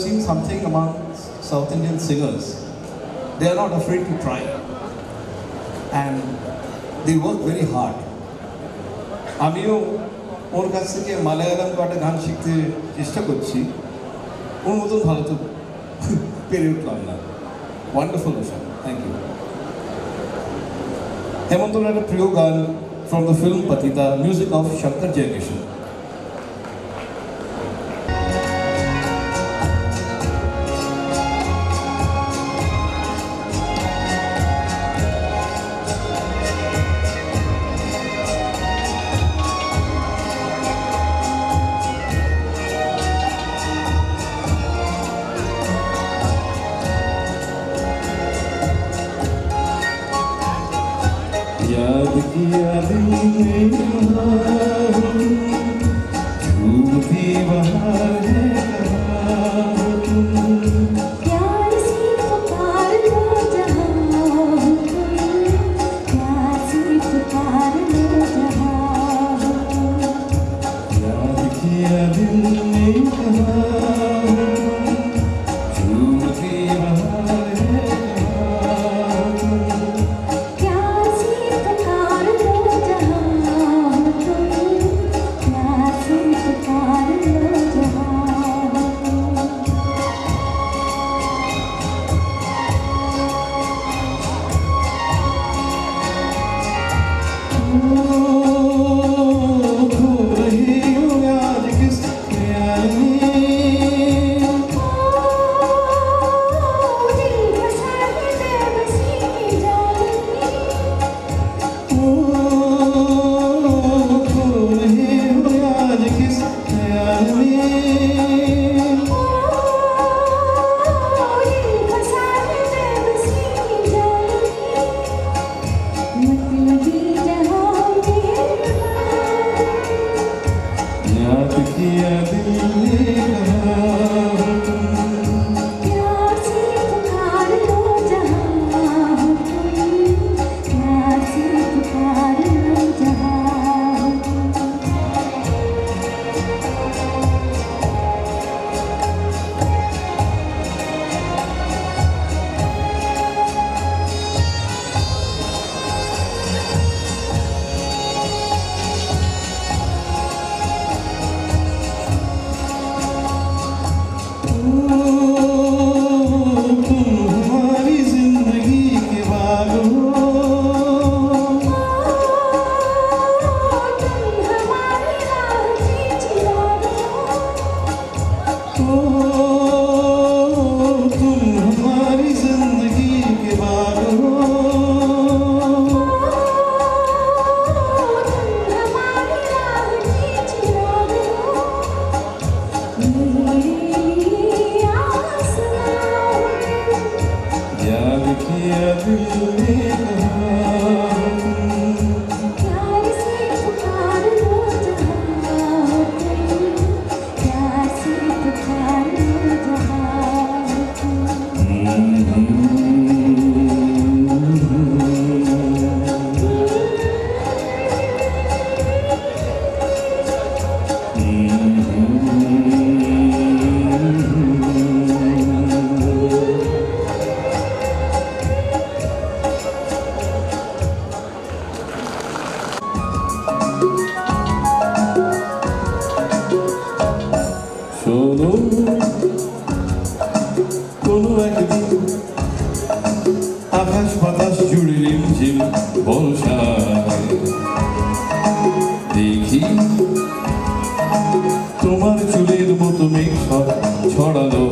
seen something among South Indian singers. They are not afraid to try. And they work very hard. আমিও ওর কাছ থেকে মালায়ালাম একটা গান শিখতে চেষ্টা করছি, ওর মতন ভালো তো পেরে উঠলাম না। Wonderful Usha, thank you. হেমন্তর একটা প্রিয় গান from the film Patita, music of Shankar Jayakisan. याद किया दिल ने झूठी बहार है प्यार से पुकार लो जहाँ प्यार से पुकार लो जहाँ याद किया दिल ने झूठी बहार है কোনো একদিন আকাশ বাতাস জুড়ে রিমঝিম বর্ষায় দেখি তোমার চুলের মতো মেঘ ছড়ালো,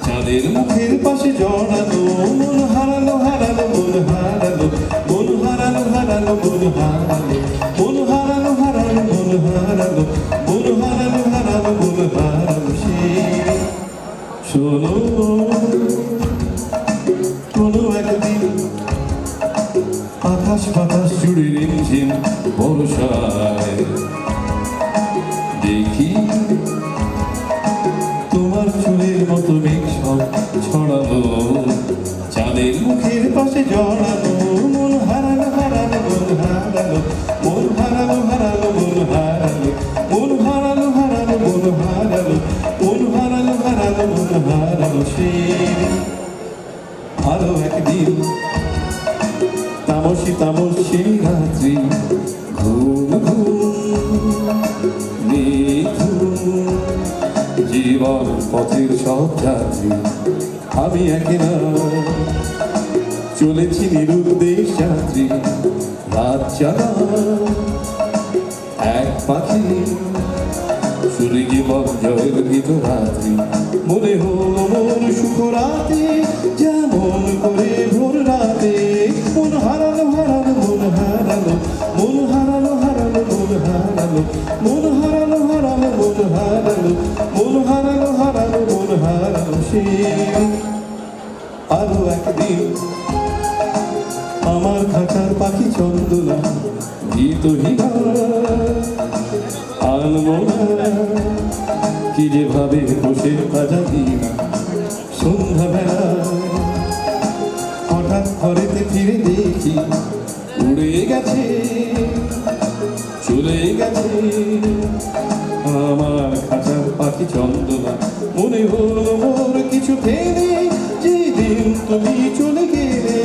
চাঁদের মুখের পাশে জড়ালো, মন হারালো হারালো মন হারালো, মন হারালো হারালো মন হারালো, মন হারালো হারালো মন হারালো, মন হারালো হারালো মন হারালো। সে শোনো কোনো একদিন আকাশ বাতাস জুড়ে রিমঝিম বর্ষায় দেখি তোমার চুলের মতো মেঘ ছড়ালো, চাঁদের মুখের পাশে জড়ালো, মন হারালো হারালো মন হারালো, মন হারালো হারালো মন হারালো, মন হারালো হারালো মন হারালো, মন হারালো হারালো হারানো সেই আরো একদিন তামসী তামসী রাত্রি ঘুম ঘুম নিঝুম জীবন পথের সব যাত্রী আমি একেলা চলেছি নিরুদ্দেশ যাত্রী রাত জাগা এক পাখি শুনে জীবন জয়ের গীত রাত্রি মনে হলো মন সুখ রাতে যেমন করে ভোর রাতে মন হারালো হারালো মন হারালো মন হারালো হারালো মন হারালো মন হারালো হারালো মন হারালো মন হারালো হারালো মন হারালো সে আরো একদিন আমার খাঁচার পাখি চন্দনা গীতহীনা আনমনা কি যেভাবে বসে তাজা দিনা সন্ধ্যাবেলা হঠাৎ ঘরেতে ফিরে দেখি উড়ে গেছে চলে গেছে আমার খাঁচার পাখি চন্দনা মনে হলো মোর কিছু ফেলে যেদিন তুমি চলে গেলে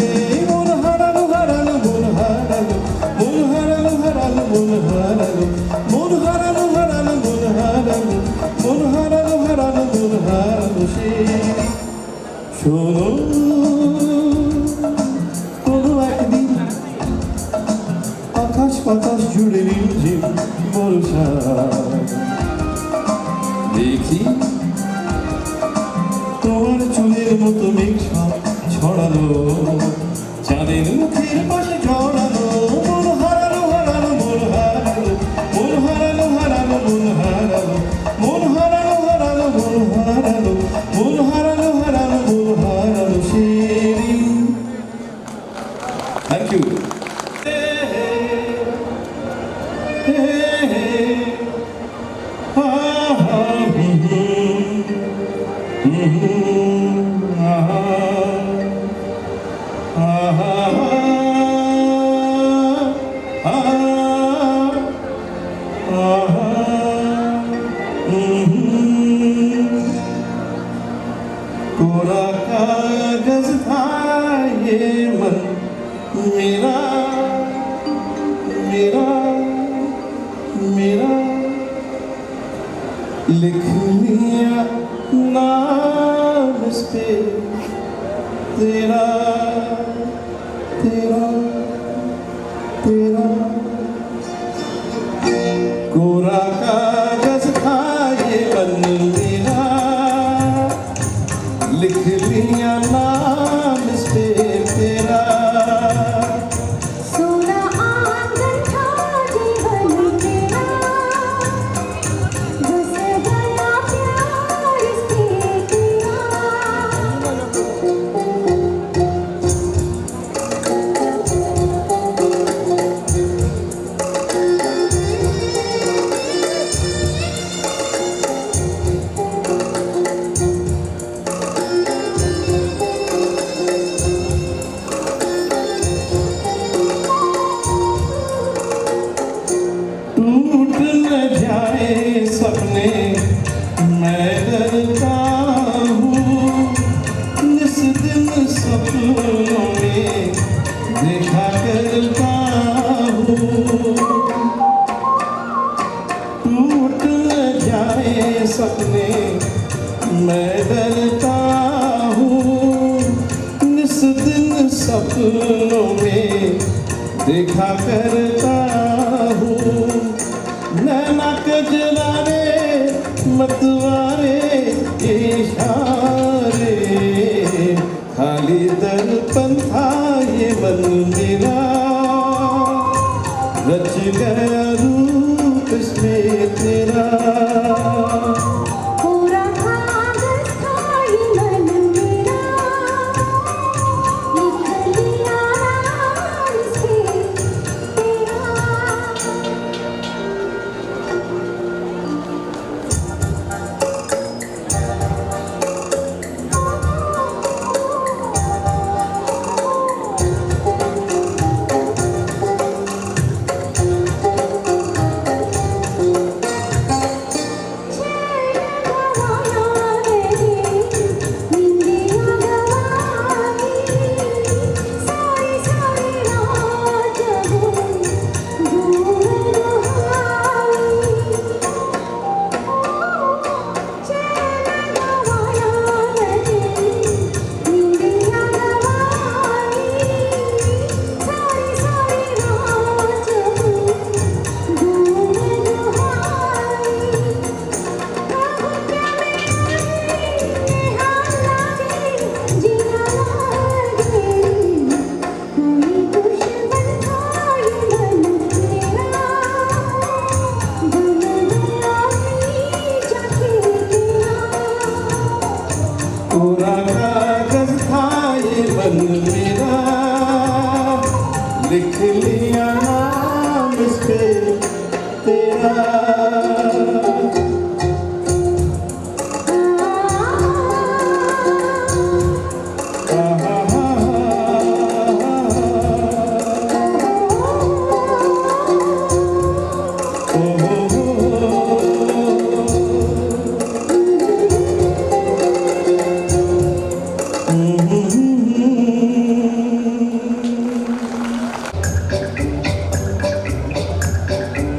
মন হারালো হারালো মন হারালো মন হারালো হারালো মন হারালো মন হারালো হারালো মন হারালো মন হারালো হারালো মন হারালো সে শোনো কোনো একদিন আকাশ বাতাস জুড়ে রিমঝিম বর্ষা দেখি তোমার চুলের মতো মেঘ সব ছড়ালো চাঁদের মুখের পাশে জড়ালো মন হারালো হারালো মন হারালো মন হারালো হারালো মন হারালো মন হারালো হারালো মন হারালো মন হারালো হারালো মন হারালো সে থ্যাংক ইউ कोरा कागज था ये मन मेरा मेरा मेरा लिख लिया नाम इस पे तेरा तेरा तेरा कोरा कागज था ये मन मेरा लिख लिया नाम इस पे तेरा सोना आंगन था जीवन तेरा बस गया प्यार से तेरा टूट न जाए सपने मैं डरता हूँ इस दिन सपनों में देखा करता हूँ टूट न जाए सपने मैं डरता हूँ इस दिन सपनों में देखा करता हूँ नैना कजरारे मतवारे इशारे खाली दर्पण था ये मन मेरा रच गया रूप इसमें तेरा पूरा कागज था ये मन मेरा लिख लिया नाम इस पे तेरा पूरा कागज था ये मन मेरा, लिख लिया नाम इस पे तेरा।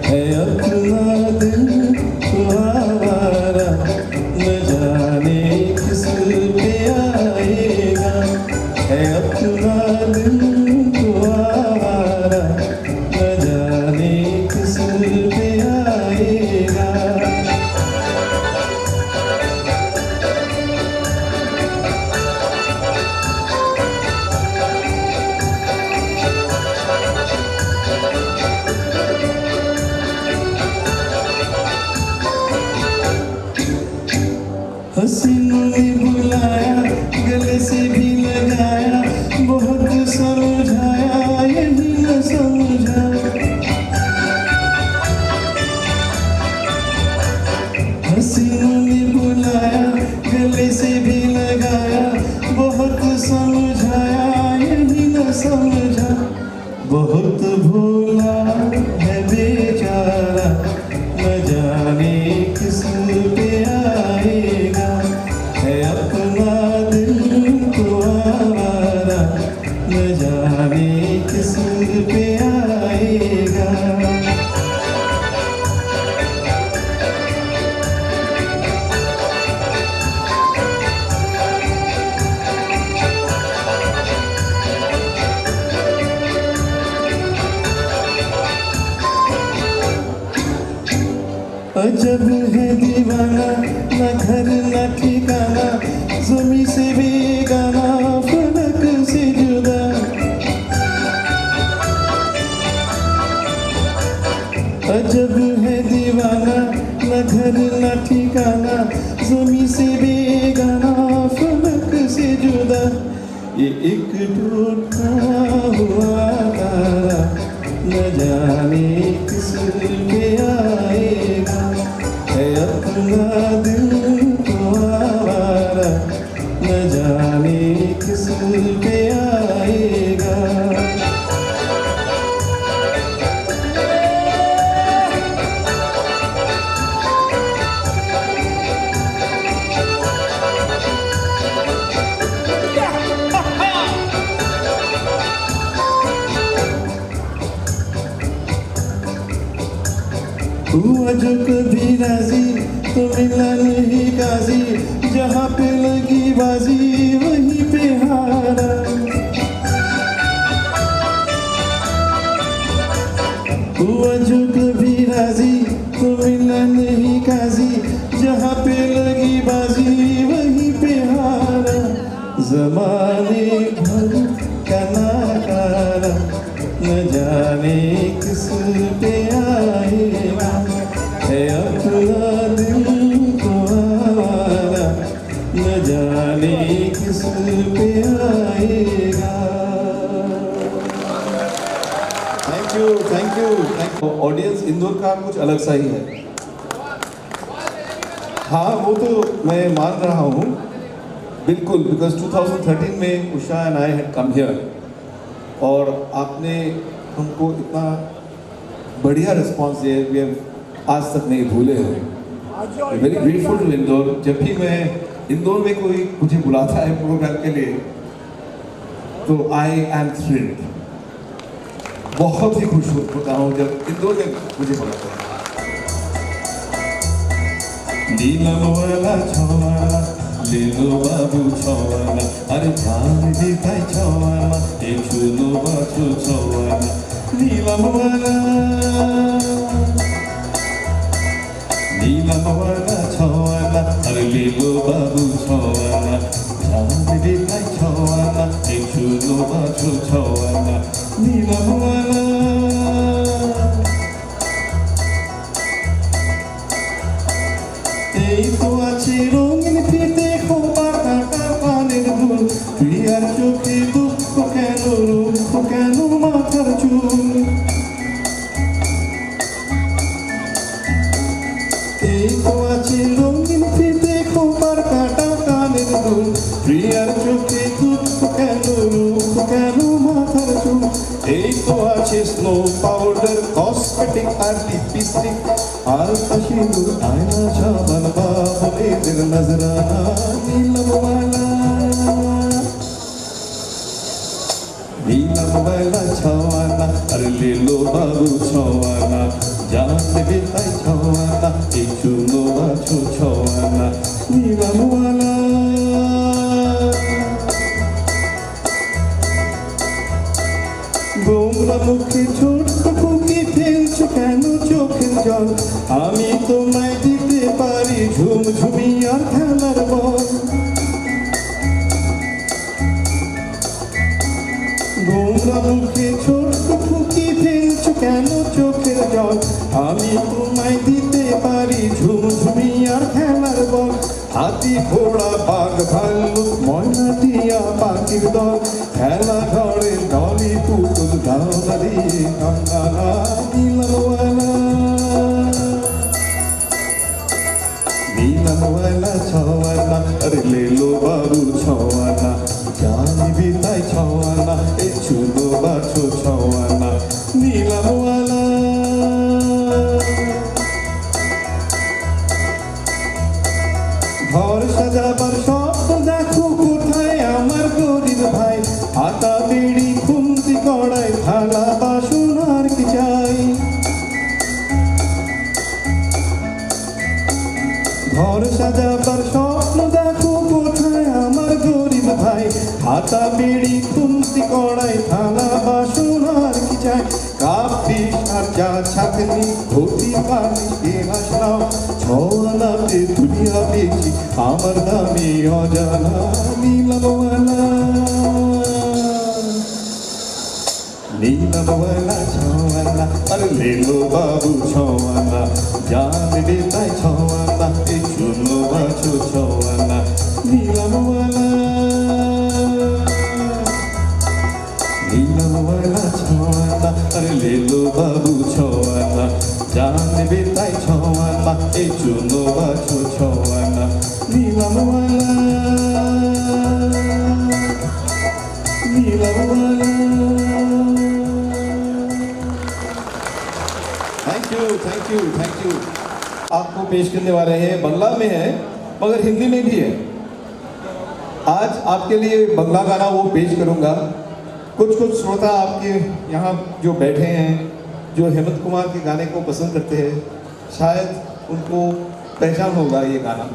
है अपना दिल तो आवारा, न जाने किस पे आएगा। है अपना दिल तो आवारा, न जाने किस पे आएगा। हसीनों ने बुलाया, गले से भी लगाया, बहुत समझाया यही न समझा। हसीनों ने बुलाया, गले से भी लगाया, बहुत समझाया यही न समझा। बहुत भोला है बेचारा, न जाने किस पे आएगा। है अपना दिल तो आवारा, न जाने किस पे आएगा। अजब है दीवाना, न घर न ठिकाना, ज़मीं से बेगाना, फलक से जुदा। अजब है दीवाना, न घर न ठिकाना, ज़मीं से बेगाना, फलक से जुदा। ये एक टूटा हुआ तारा, न जाने किस पे आएगा। है अपना दिल तो आवारा, न जाने किस पे आएगा। हुआ जो कभी राजी तो मिला नहीं काजी, जहाँ पे लगी बाजी वहीं पे हारा। हुआ जो कभी राजी तो मिला नहीं काजी, जहाँ पे लगी बाजी वहीं पे हारा। ज़माने भर का नाकारा, न जाने किस पे आएगा। है अपना दिल तो आवारा, न जाने किस पे आएगा। Thank you, thank you, thank you. Audience Indore का कुछ अलग सा ही है। हाँ, वो तो मैं मान रहा हूँ बिल्कुल, बिकॉज 2013 में Usha and I had come here, और आपने हमको इतना बढ़िया रिस्पॉन्स दिया, वी आज तक नहीं भूले हैं। Very grateful to Indore. जब भी मैं इंदौर में कोई मुझे बुलाता है प्रोग्राम के लिए, तो आई एम थ्रिल्ड, बहुत ही खुश होता हूँ जब इंदौर में मुझे बुलाता है। नीलम वाला छवाना, ले लो बाबू छवाना, अरे भान दिखाई छवाना, एक चुलो बाछो छवाना। नीलम वाला छवाना, अरे ले लो बाबू छवाना, भान दिखाई छवाना, एक चुलो बाछो छवाना। नीलम वाला এই তো আছে রঙিন ফিতে খোপা কাটা ফুল প্রিয়ার চোখে দুঃখ কেন রূপ কেন মাথার চুল এই তো আছে স্নো পাউডার কসমেটিক আর লিপস্টিক আর সিঁদুর আয়না সাবান বাবুদের নজরানা নীলম वाला नीलम वाला छवाना अरे ले लो बाबू छवाना जान बेताई छवाना ए चुनो बाछो छवाना नीलम वाला গোমরা মুখে ছোট্ট ফুকি ফেলছো কেন চোখের জল আমি তোমায় দিতে পারি ঝুমঝুমি আর খেলার বল গোমরা মুখে ছোট্ট ফুকি ফেলছো কেন চোখের জল আমি তোমায় দিতে পারি ঝুমঝুমি আর খেলার বল হাতি ঘোড়া বাঘ ভাল্লুক ময়না টিয়া পাখির দল খেলা ঘরে ডলি পুতুল গাওয়া দিয়ে কাঙ্গালা নীলমওয়ালা নীলমওয়ালা ছওয়ালা আরে ले लो बाबू छवाना जान बिताई छवाना ए चुनो बाछो छवाना नीलमওয়ালা ঘর সাজাবার স্বপ্ন দেখো কোথায় আমার গরিব ভাই আটা বিড়ি খুন্তি কড়াই থালা বাসন আর কি চাই ঘর সাজাবার স্বপ্ন দেখো কোথায় আমার গরিব ভাই আটা বিড়ি খুন্তি কড়াই থালা বাসন আর কি চাই কাপ ডিশ আর চা ছাঁকনি ঘটি পানি কেনা নাও ছওয়ালাতে দুনিয়া পেয়েছি আমার দামি অজানা নীলমওয়ালা নীলমওয়ালা ছওয়ালা আরে ले लो बाबू छवाना जान बेताई छवाना ए चुनो बाछो छवाना नीलमওয়ালা नीलमওয়ালা ছওয়ালা अरे ले लो बाबू छवाना जान बेताई छवाना ए चुनो बाछो छवाना नीलमওয়ালা नीलमওয়ালা थैंक यू आपको पेश करने वाले हैं बंगला में है मगर हिंदी में भी है आज आपके लिए बंगला गाना वो पेश करूंगा कुछ श्रोता आपके यहाँ जो बैठे हैं जो हेमंत कुमार के गाने को पसंद करते हैं शायद उनको पहचान होगा ये गाना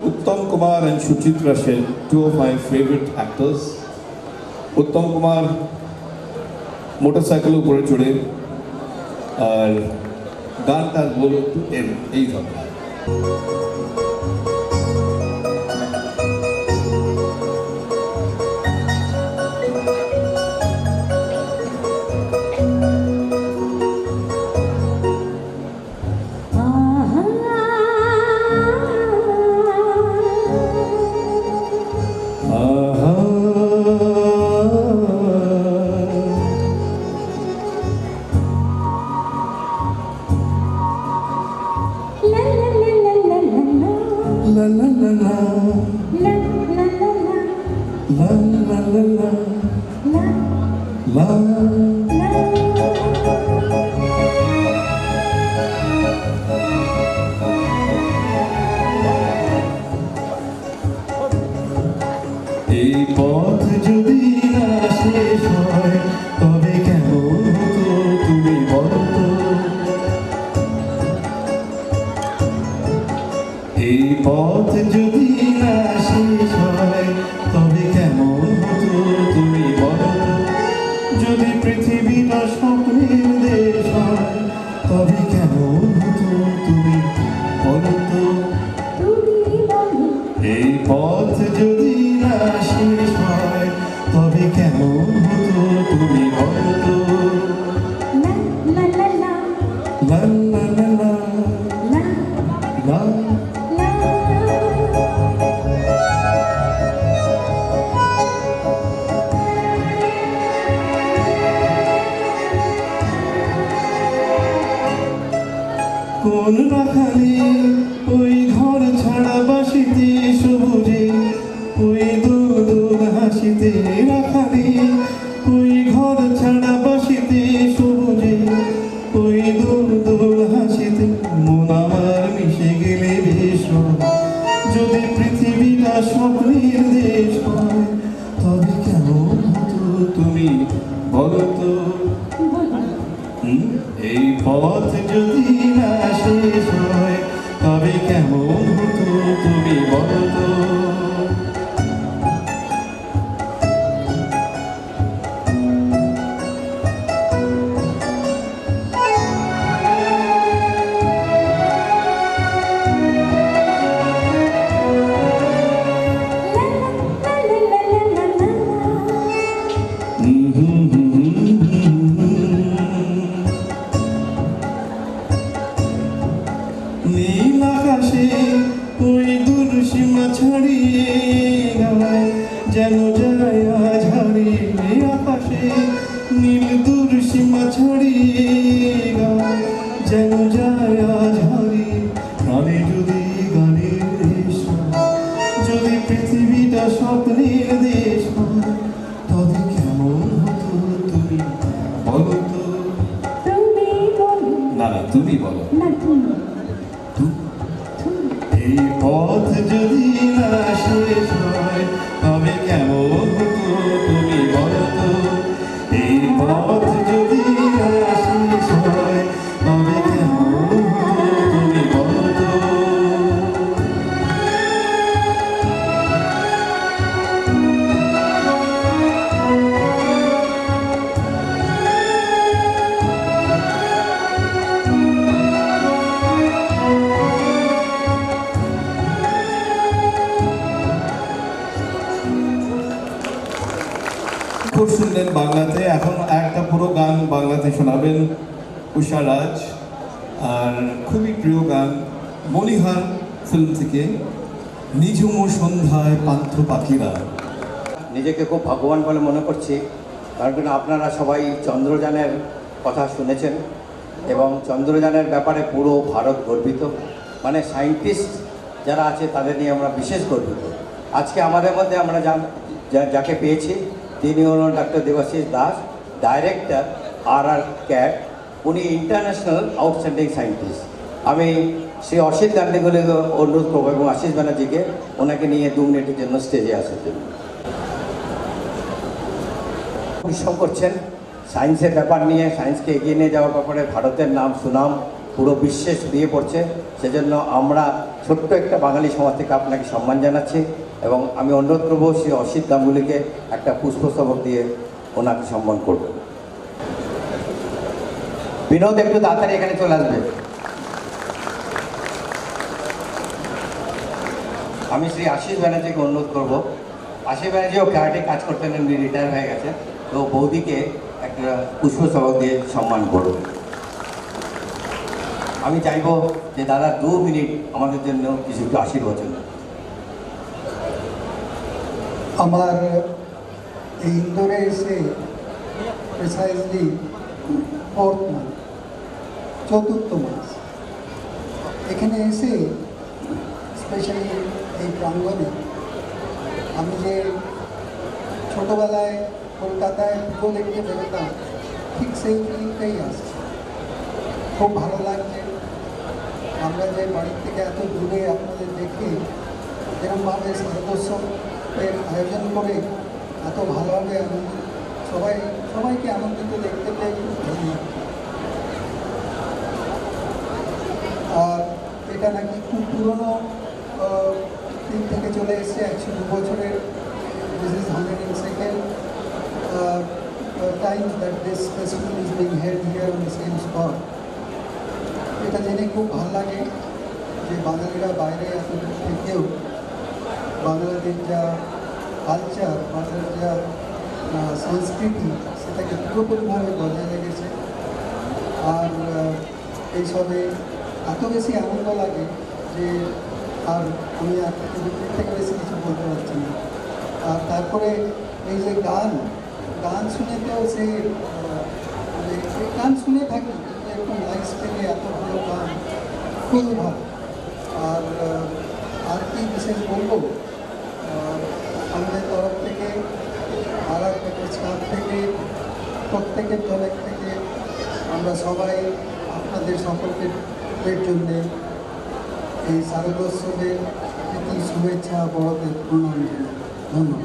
उत्तम Kumar and Suchitra Sen two of my favourite actors उत्तम कुमार मोटरसाइकिल ऊपर चढ़े और गानটা বলো টু এম এই ধরনের la la la la La la la la la la la la এই পথ যদি না শেষ হয় তবে কেমন হতো তুমি বলো তো এই পথ যদি না শেষ হয় তবে কেমন হতো তুমি বলো যদি পৃথিবীটা স্বপ্নের দেশ হয় তবে কেমন হতো তুমি বলো তো এই পথ যদি না শেষ হয় তবে হাসিতে রাখালি, ওই ঘর ছাড়া বাসিতে সবুজে, ওই দোল দোল হাসিতে মন আমার মিশে গেলে বেশ হয়। যদি পৃথিবীটা স্বপ্নের দেশ হয়, তবে কেমন হতো তুমি বলো তো? এই পথ যদি না শেষ হয়, তবে কেমন হতো তুমি বলো তো? নীল আকাশে ওই দূর সীমা ছাড়িয়ে গায়, যেন যায় আজ হারিয়ে আকাশে। নীল দূর সীমা ছাড়িয়ে গায়, যেন যায় আজ হারিয়ে। গানে যদি গানের দেশ হয়, যদি পৃথিবীটা স্বপ্নের দেশ হয়, তবে কেমন হতো তুমি বলো তো? তুমি বলো না না, তুমি বলো। না তুমি এই পথ যদি না শেষ হয়, তবে কেমন হতো তুমি বলো তো? এই পথ যদি না শেষ হয়, তবে কেমন হতো তুমি বলো তো? খুব শুনলেন বাংলাতে, এখন একটা পুরো গান বাংলাতে শোনাবেন উষা রাজ। আর খুবই প্রিয় গান মণিহার ফিল্ম থেকে, নিঝুম সন্ধ্যায় পান্থ পাখিরা। নিজেকে খুব ভাগ্যবান বলে মনে করছি, কারণ আপনারা সবাই চন্দ্রযানের কথা শুনেছেন এবং চন্দ্রযানের ব্যাপারে পুরো ভারত গর্বিত। মানে সায়েন্টিস্ট যারা আছে তাদের নিয়ে আমরা বিশেষ গর্বিত। আজকে আমাদের মধ্যে আমরা যাকে পেয়েছি তিনি হলেন ডক্টর দেবাশিস দাস, ডাইরেক্টর আর ক্যাট। উনি ইন্টারন্যাশনাল আউটস্ট্যান্ডিং সায়েন্টিস্ট। আমি শ্রী অসিত গান্ধীগুলিকে অনুরোধ করবো এবং আশিস ব্যানার্জিকে ওনাকে নিয়ে 2 মিনিটের জন্য স্টেজে আসার জন্য। পরিশ্রম করছেন সায়েন্সের ব্যাপার নিয়ে, সায়েন্সকে এগিয়ে নিয়ে যাওয়ার ব্যাপারে ভারতের নাম সুনাম পুরো বিশ্বে ছড়িয়ে পড়ছে। সেজন্য আমরা ছোট্ট একটা বাঙালি সমাজ থেকে আপনাকে সম্মান জানাচ্ছি এবং আমি অনুরোধ করবো শ্রী অসিত গাঙ্গুলিকে একটা পুষ্পস্তবক দিয়ে ওনাকে সম্মান করব। বিনোদ একটু তাড়াতাড়ি এখানে চলে আসবে। আমি শ্রী আশিস ব্যানার্জিকে অনুরোধ করব। আশিস ব্যানার্জিও ক্যারাটে কাজ করতেন, উনি রিটায়ার হয়ে গেছে, তো বৌদিকে একটা পুষ্পস্তবক দিয়ে সম্মান করব। আমি চাইবো যে দাদা 2 মিনিট আমাদের জন্য কিছু একটু আশীর্বচন। আমার এই ইন্দোরে এসে প্রিসাইজলি 4th মাস, 4th মাস এখানে এসে স্পেশালি এই প্রাঙ্গণে আমি যে ছোটোবেলায় কলকাতায় পুজো দেখতে বেরোতাম, ঠিক সেই ফিলিংটাই আসছে। খুব ভালো লাগছে আমরা যে বাড়ির থেকে এত দূরে আপনাদের দেখে যেরকমভাবে শারদোৎসবের আয়োজন করে এত ভালোভাবে সবাইকে আনন্দিত দেখতে পেয়ে খুব ভালো লাগে। আর এটা নাকি খুব পুরনো দিন থেকে চলে এসছে, 102 বছরের। This is 102nd time that this festival is being held here on the same spot. এটা জেনে খুব ভালো লাগে যে বাঙালিরা বাইরে এত দূর থেকেও বাংলাদেশ যা কালচার, বাংলার যা সংস্কৃতি সেটাকে পুরোপুরিভাবে বজায় রেখেছে। আর এইসবে এত বেশি আনন্দ লাগে যে আর আমি আপনাদের থেকে বেশি কিছু বলতে পারছি না। আর তারপরে এই যে গান শুনেতেও সেই গান শুনে থাকি, এরকম লাইফ স্টাইলে এত ভালো গান, খুবই ভালো। আর কি বিশেষ বলবো, আমাদের তরফ থেকে আরআর প্যাকেজ ক্লাব থেকে প্রত্যেকের তরফ থেকে আমরা সবাই আপনাদের সকলের জন্য এই শারদোৎসবের প্রীতি শুভেচ্ছা বড়দের প্রণাম জানাই। ধন্যবাদ।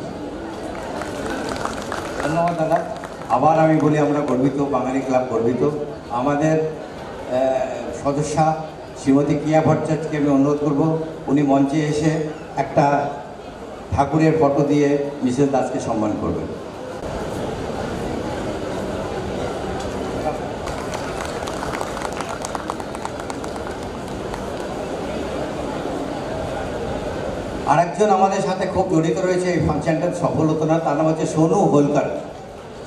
ধন্যবাদ দাদা। আবার আমি বলি আমরা গর্বিত, বাঙালি ক্লাব গর্বিত। আমাদের সদস্যা শ্রীমতী কিয়া ভট্টাচার্যকে আমি অনুরোধ করব উনি মঞ্চে এসে একটা ঠাকুরের ফটো দিয়ে মিসেস দাসকে সম্মান করবেন। আরেকজন আমাদের সাথে খুব জড়িত রয়েছে এই ফাंक्शनটা सफल होता ना, तार नाम है सोनू होलकर।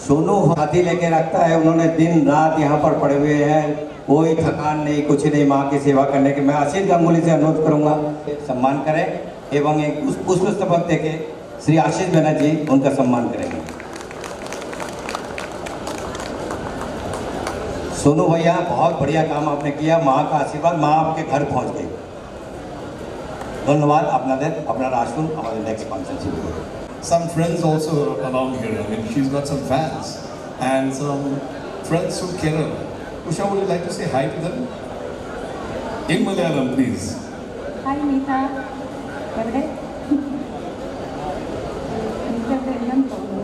सोनू हाथी लेके रखता है, उन्होंने दिन रात यहाँ पर पड़े हुए हैं, कोई थकान नहीं, कुछ नहीं, माँ की सेवा करने के। मैं आशीष गांगुली से अनुरोध करूँगा सम्मान करें एवं एक पुष्प स्तबक देके श्री आशीष बनर्जी उनका सम्मान करेंगे। सोनू भैया बहुत बढ़िया काम आपने किया, माँ का आशीर्वाद, माँ आपके घर पहुँच गई। ধন্যবাদ আপনাদের, আপনারা আসুন আমাদের নেক্সট ফাংশন শুরু করুন। Some friends also along here. I mean, she's got some fans and some friends from Kerala. Usha, would you like to say hi to them? In Malayalam, please. Hi, Nita. എവിടെ എനിക്കവിടെ എല്ലാം തോന്നുന്നു.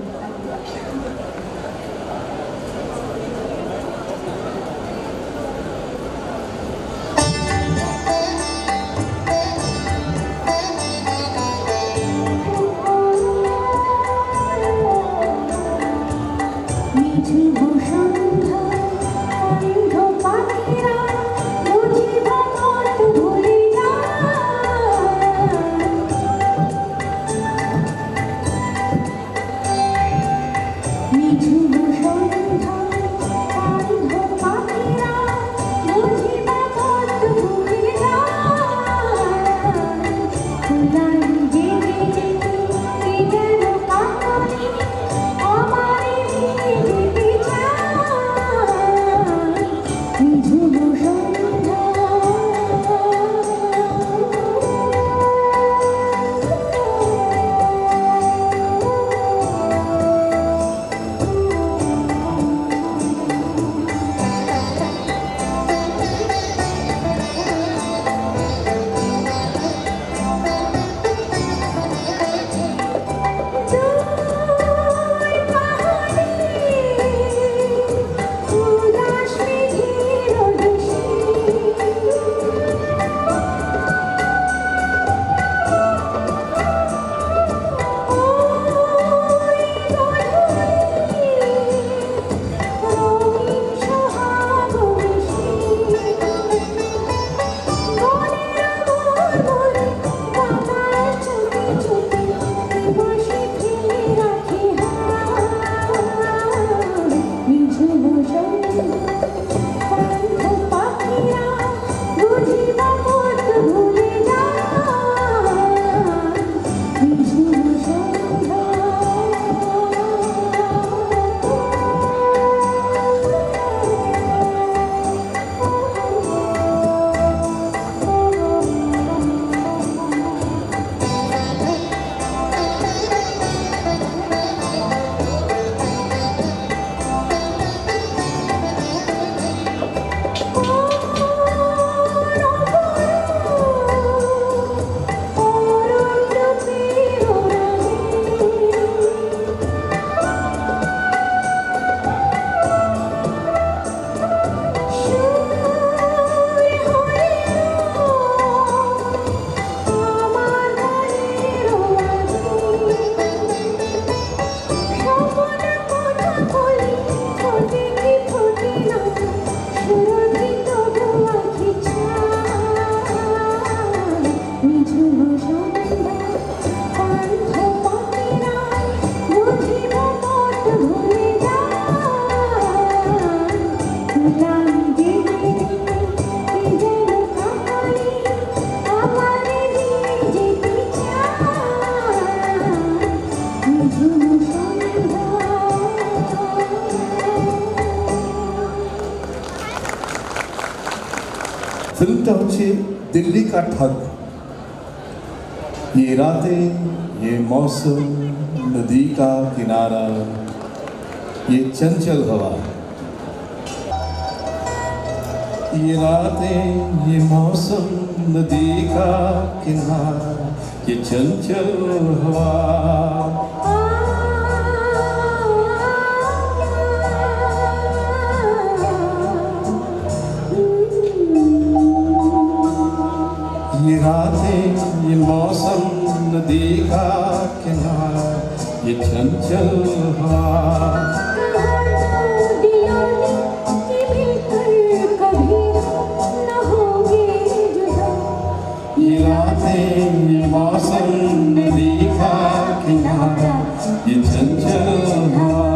फिल्मটা হচ্ছে दिल्ली का ठग। ये रातें, ये मौसम, नदी का किनारा, ये चंचल हवा, ये रातें, ये मौसम, नदी का किनारा, ये चंचल हवा। ये रातें, ये मौसम, नदी का किनारा, ये चंचल हवा। ये रातें, ये मौसम, नदी का किनारा, ये चंचल हवा।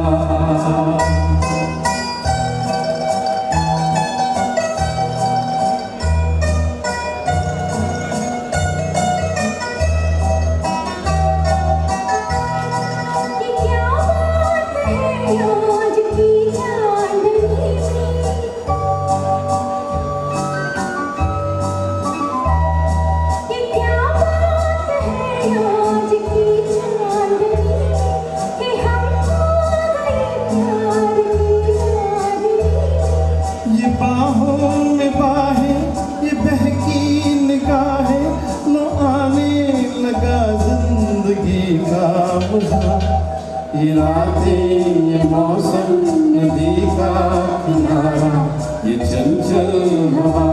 ये रातें, ये मौसम, नदी का किनारा, ये चंचल हवा।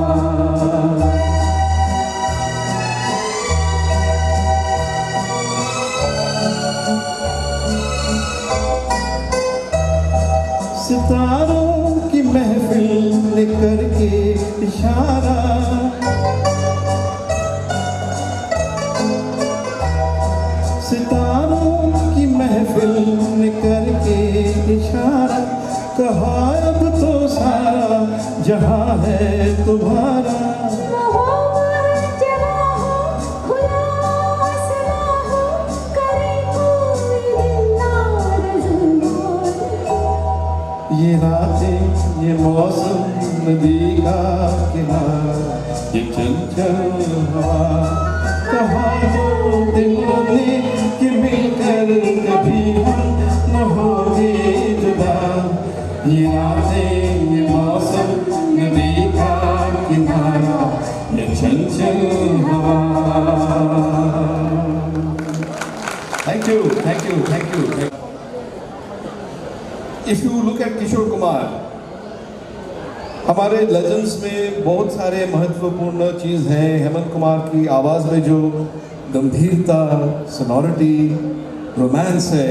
सितारों की महफिल करके इशारा, सितारों की महफिल करके इशारा, कहा अब तो सारा जहां है तुम्हारा। ये रातें, ये मौसम, नदी का किनारा, ये चंचल हवा। कहा दो दिलों ने कि मिलकर कभी हम न होंगे जुदा। ये रातें, ये मौसम, नदी का किनारा, ये चंचल हवा। Thank you, thank you, thank you. If you look at Kishore Kumar, हमारे लेजेंड्स में बहुत सारे महत्वपूर्ण चीज़ हैं। हेमंत कुमार की आवाज़ में जो गंभीरता, सोनोरिटी, रोमांस है,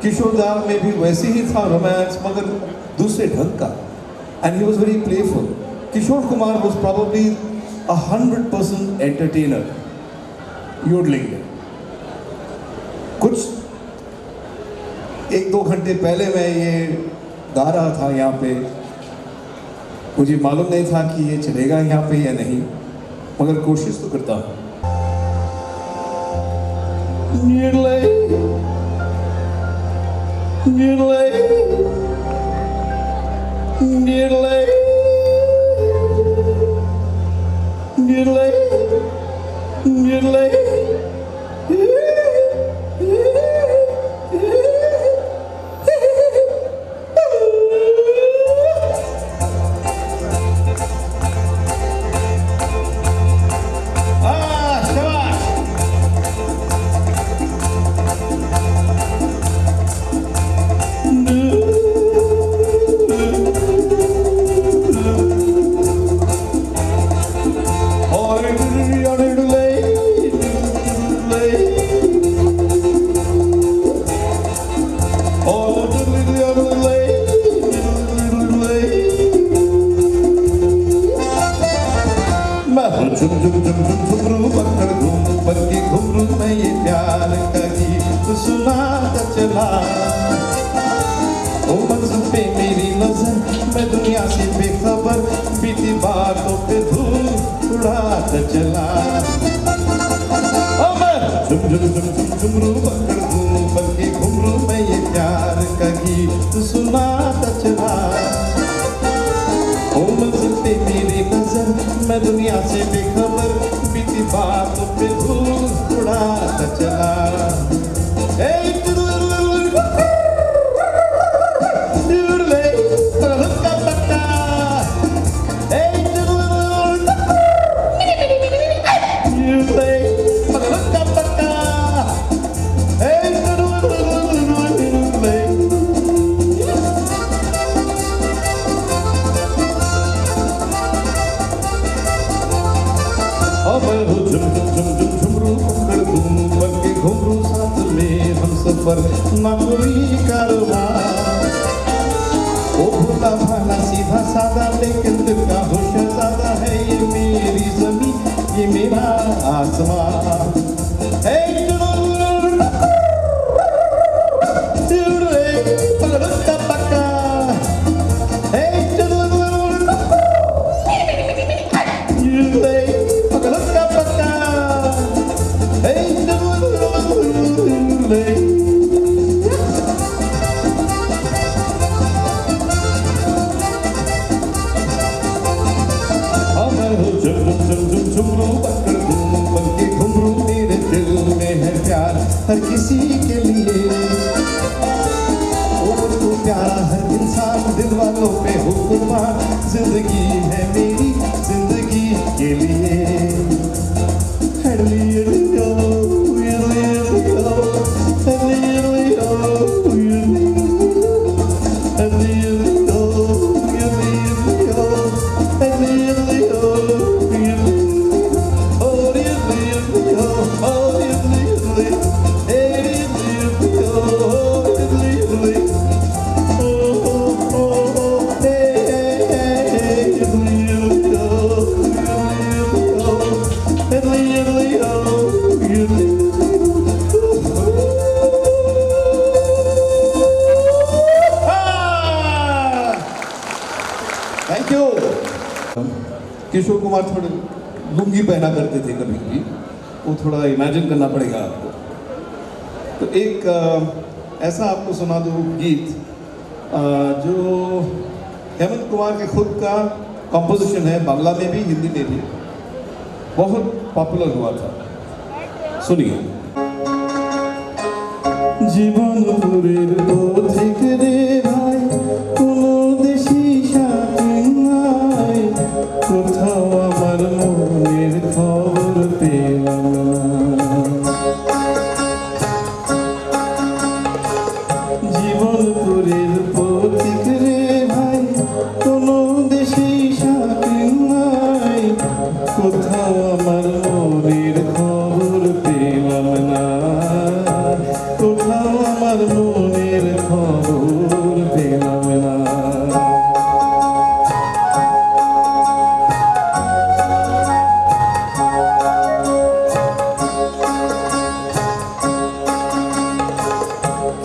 किशोर दा में भी वैसे ही था रोमांस, मगर दूसरे ढंग का, and he was very playful. Kishore Kumar was probably 100% entertainer, yodelling में। कुछ 1-2 घंटे पहले मैं ये गा रहा था यहाँ पे, मुझे मालूम नहीं था कि ये चलेगा यहाँ पे या नहीं, मगर कोशिश तो करता हूँ। मैं दुनिया से बेखबर, बीती बातों पे धूल उड़ाता चला। पर ना कोई कारोबार। ओ भोला भाला सीधा साधा लेकिन दिल का होश ज्यादा है। ये मेरी जमीन ये मेरा आसमां। हर किसी के लिए ओ मुझको प्यारा हर इंसान दिल वालों पे हो कुर्बान। जिंदगी है मेरी जिंदगी के लिए। Thank you. किशोर कुमार थोड़े लुंगी पहना करते थे कभी कभी, वो थोड़ा इमेजिन करना पड़ेगा आपको। तो एक ऐसा आपको सुना दूँ गीत जो हेमंत कुमार के खुद का कंपोजिशन है, बांग्ला में भी हिंदी में भी बहुत पॉपुलर हुआ था। सुनिए। জীবন পুরের পথিক রে ভাই, কোনো দেশি সাথী নাই, কোথাও আমার মনের খবর পেলাম না। জীবন পুরের পথিক রে ভাই, কোনো দেশি সাথী নাই, কোথাও আমার মনের খবর পেলাম না। কোথাও আমার মনের খবর পেলাম না।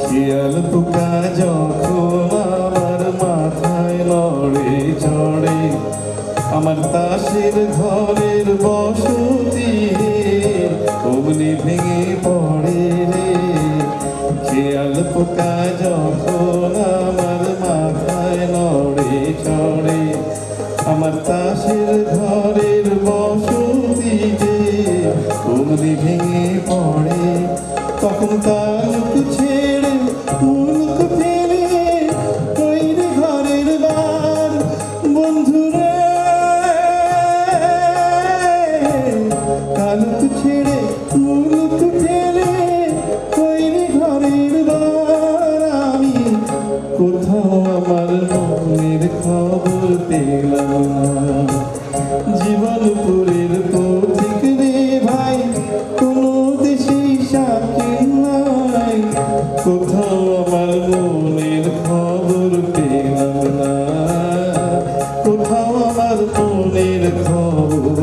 খেয়াল পোকা যখন আমার মাথায় লড়ে চড়ে, আমার তাসের ঘরের বসতি অমনি ভেঙে পড়ে রে। খেয়াল পোকা যখন আমার মাথায় লড়ে চড়ে, আমার তাসের ঘরের বসতি যে অমনি ভেঙে পড়ে, তখন তালুক ছেড়ে মুলুক ফেলে ওই রে ঘরের বার বন্ধুরে। তালুক ছেড়ে মুলুক ফেলে ওই রে ঘরের বার, আমি কোথাও আমার মনের খবর পেলাম না। জীবনপুরের পথিক রে ভাই, কোনো দেশি সাথী নাই, কোথাও আমার মনের খবর পেলাম না। কোথাও আমার মনের খবর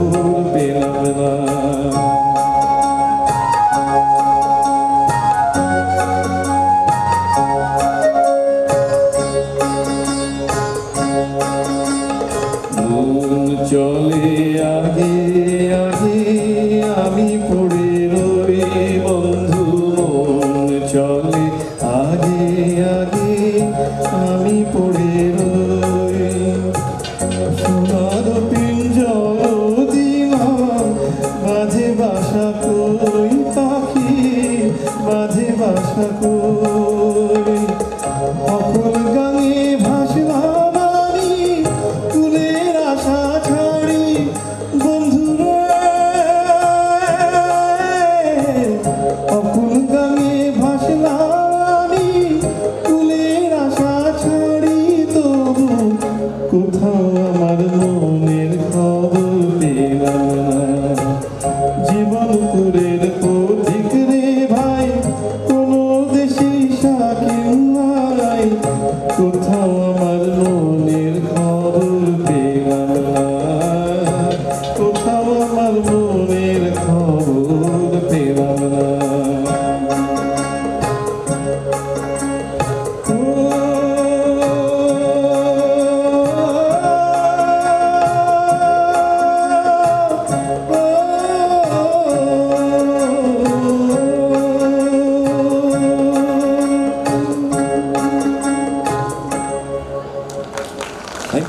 পেলাম না। মন চলে আগে আগে, আমি পড়ে রই বন্ধু। মন চলে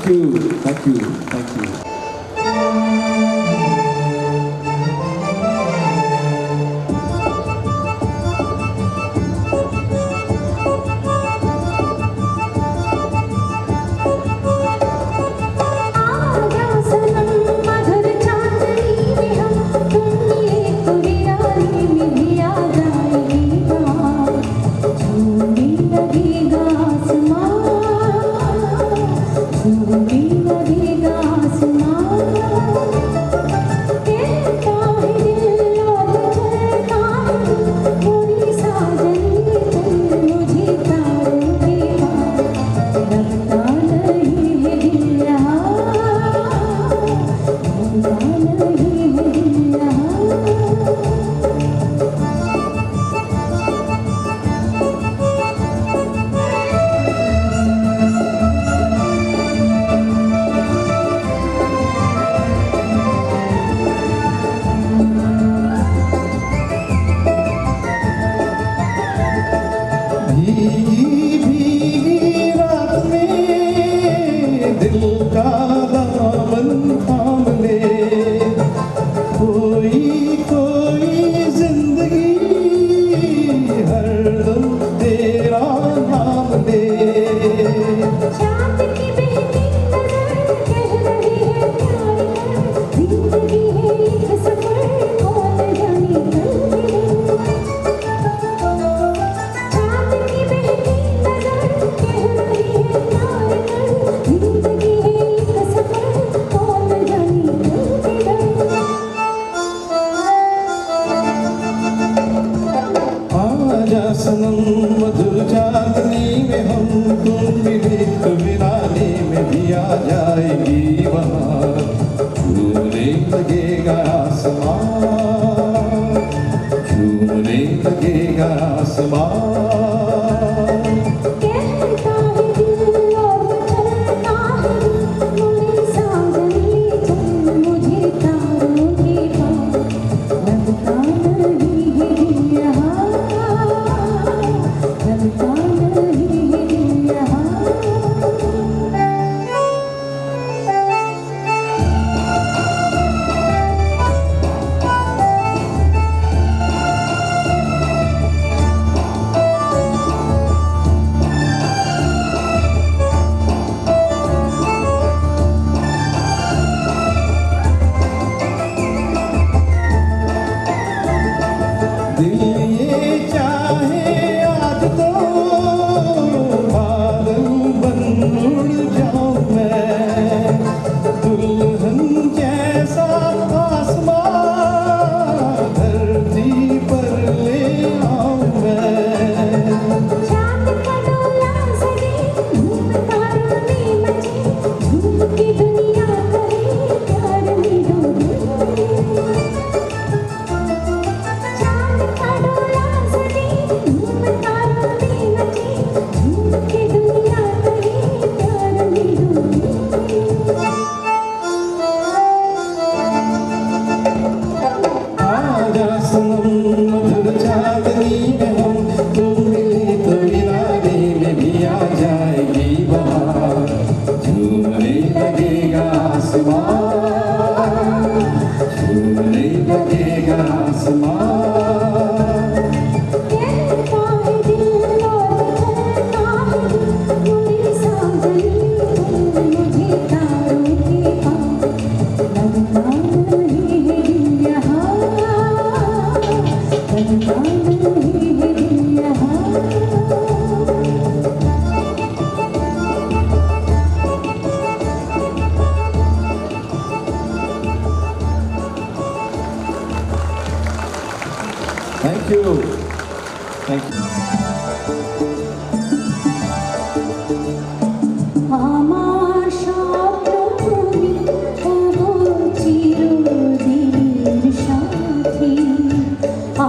you, thank you, thank you. आजा सनम मधुर चांदनी में हम तुम मिले तो वीरानी में भी आ जाएगी बात झूमने लगेगा आसमां झूमने लगेगा आसमां कहता है दिल और चलता है कोई साजन चल मुझे तारों के पार लगता नहीं है दिल यहाँ लगता नहीं है दिल यहाँ भीगी भीगी रात में दिल का दामन थाम ले कोई कोई जिंदगी हरदम तेरा नाम ले चाँद की बहती नजर कह रही है प्यार कर जिंदगी है एक सफर कौन जाने कल चाँद की बहती नजर कह रही है प्यार कर जिंदगी है एक सफर कौन जाने आजा सनम मधुर चांदनी में हम तुम मिले तो वीरानी में भी आ जाएगी बहार झूमने लगेगा आसमां झूमने लगेगा आसमां कहता है दिल और चलता है मुझे साजन चल मुझे तारों के पार लगता नहीं है दिल यहाँ लगता नहीं है दिल यहाँ दिल ये चाहे आज तो बादल बन उड़ जाऊं मैं दुल्हन जैसा आसमां धरती पर ले आऊं मैं चाँद का डोला सजे धूम तारों में मचे धूम की दुनिया करे प्यार में डूबे चाँद का डोला सजे धूम तारों में मचे धूम की दुनिया करे प्यार में डूबे आजा सनम मधुर चांदनी में हम तुम मिले तो वीरानी में भी आ जाएगी बहार झूमने लगेगा आसमां झूमने लगेगा आसमां कहता है दिल और चलता है मुझे साजन चल मुझे तारों के पार लगता नहीं है दिल यहाँ लगता नहीं है दिल यहाँ Thank you. Thank you. আমার স্বপ্ন তুমি ওগো চিরদিনের সাথী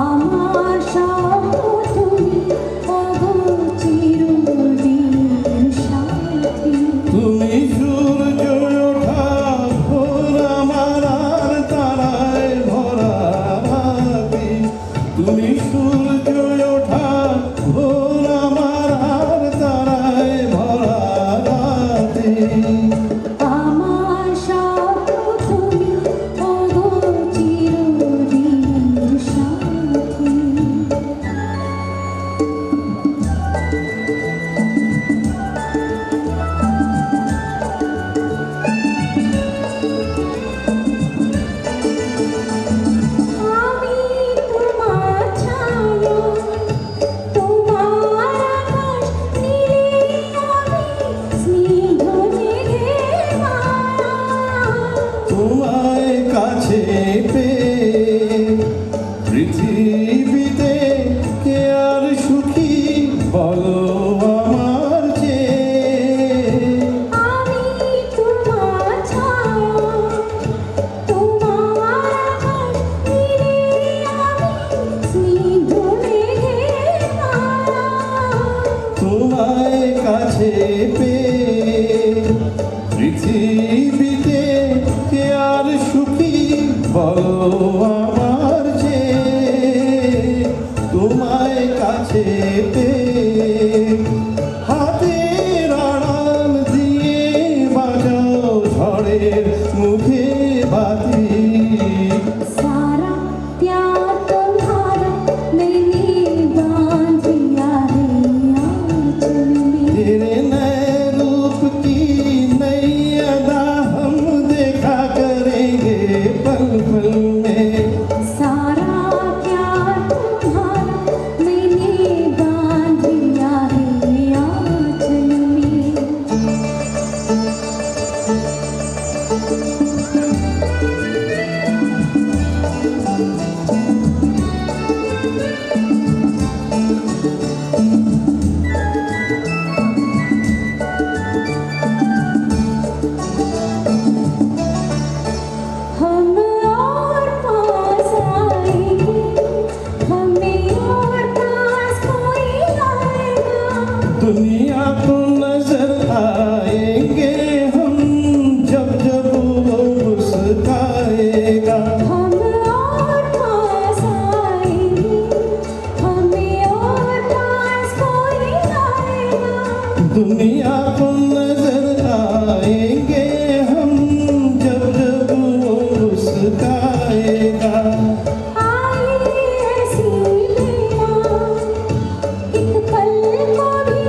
আমার স্বপ্ন তুমি ওগো চিরদিনের সাথী তুমি সূর্য ওঠা ভোর আমার আর তারায় ভরা রাতি তুমি সূর্য ওঠা ভোর আমার বলো আমার চেয়ে আমি তোমার ছায়া তোমার আকার তীরে আমি স্নিগ্ধ মেঘের মালা তোমায় কাছে পেয়ে পৃথিবীতে কে আর সুখী বলো আমার যে তোমায় কাছে পেয়ে হাতের আড়াল দিয়ে বাজাও ঝড়ের মুখে বাতি सारा प्यार तुम्हारा मैंने बांध लिया है आंचल में तेरे नए रूप की नई अदा हम देखा करेंगे पल पल में सारा प्यार तुम्हारा मैंने बांध लिया है आंचल में हम और पास आएंगे हमें और पास कोई आएगा दुनिया को नजर आएंगे हम जब जब वो मुस्काएगा हम और पास आएंगे हमें और पास कोई आएगा दुनिया को नजर आएंगे हम जब जब वो मुस्काएगा आई ऐसी बेला एक पल को भी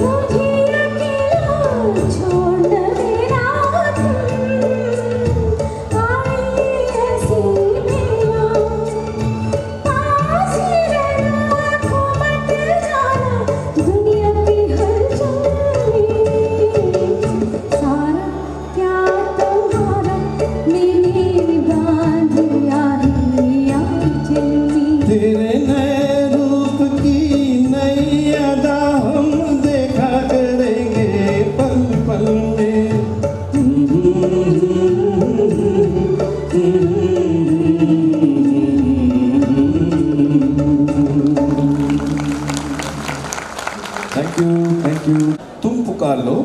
मुझे अकेला छोड़ न देना तुम आई ऐसी बेला पास ही रहना खो मत जाना दुनिया की हलचल में सारा प्यार तुम्हारा मैंने बांध लिया है आंचल में तेरे नए रूप की नई अदा हम देखा करेंगे पल पल में थैंक यू तुम पुकार लो